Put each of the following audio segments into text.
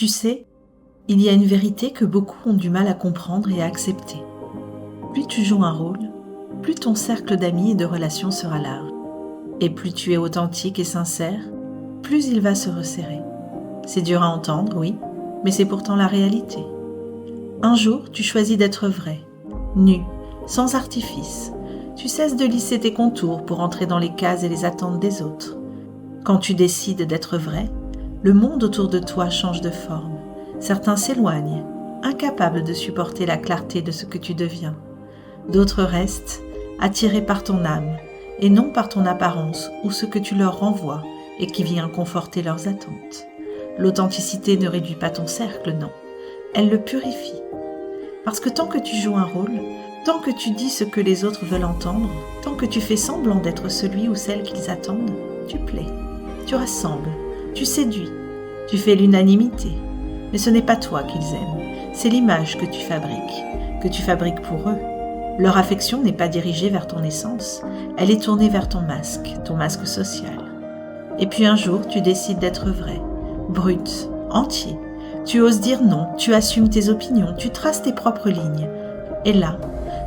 Tu sais, il y a une vérité que beaucoup ont du mal à comprendre et à accepter. Plus tu joues un rôle, plus ton cercle d'amis et de relations sera large. Et plus tu es authentique et sincère, plus il va se resserrer. C'est dur à entendre, oui, mais c'est pourtant la réalité. Un jour, tu choisis d'être vrai, nu, sans artifice. Tu cesses de lisser tes contours pour entrer dans les cases et les attentes des autres. Quand tu décides d'être vrai, le monde autour de toi change de forme. Certains s'éloignent, incapables de supporter la clarté de ce que tu deviens. D'autres restent, attirés par ton âme, et non par ton apparence ou ce que tu leur renvoies et qui vient conforter leurs attentes. L'authenticité ne réduit pas ton cercle, non. Elle le purifie. Parce que tant que tu joues un rôle, tant que tu dis ce que les autres veulent entendre, tant que tu fais semblant d'être celui ou celle qu'ils attendent, tu plais, tu rassembles, tu séduis, tu fais l'unanimité. Mais ce n'est pas toi qu'ils aiment, c'est l'image que tu fabriques pour eux. Leur affection n'est pas dirigée vers ton essence, elle est tournée vers ton masque social. Et puis un jour, tu décides d'être vrai, brut, entier. Tu oses dire non, tu assumes tes opinions, tu traces tes propres lignes. Et là,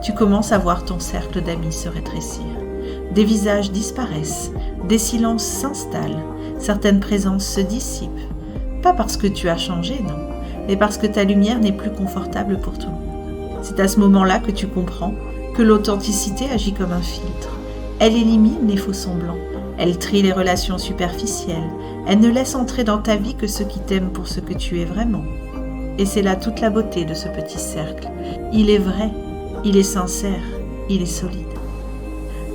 tu commences à voir ton cercle d'amis se rétrécir. Des visages disparaissent, des silences s'installent, certaines présences se dissipent. Pas parce que tu as changé, non, mais parce que ta lumière n'est plus confortable pour tout le monde. C'est à ce moment-là que tu comprends que l'authenticité agit comme un filtre. Elle élimine les faux semblants, elle trie les relations superficielles, elle ne laisse entrer dans ta vie que ceux qui t'aiment pour ce que tu es vraiment. Et c'est là toute la beauté de ce petit cercle. Il est vrai, il est sincère, il est solide.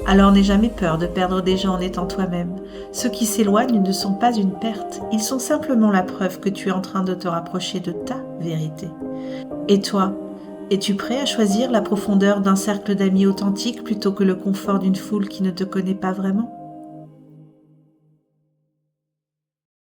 Alors n'aie jamais peur de perdre des gens en étant toi-même. Ceux qui s'éloignent ne sont pas une perte, ils sont simplement la preuve que tu es en train de te rapprocher de ta vérité. Et toi, es-tu prêt à choisir la profondeur d'un cercle d'amis authentiques plutôt que le confort d'une foule qui ne te connaît pas vraiment ?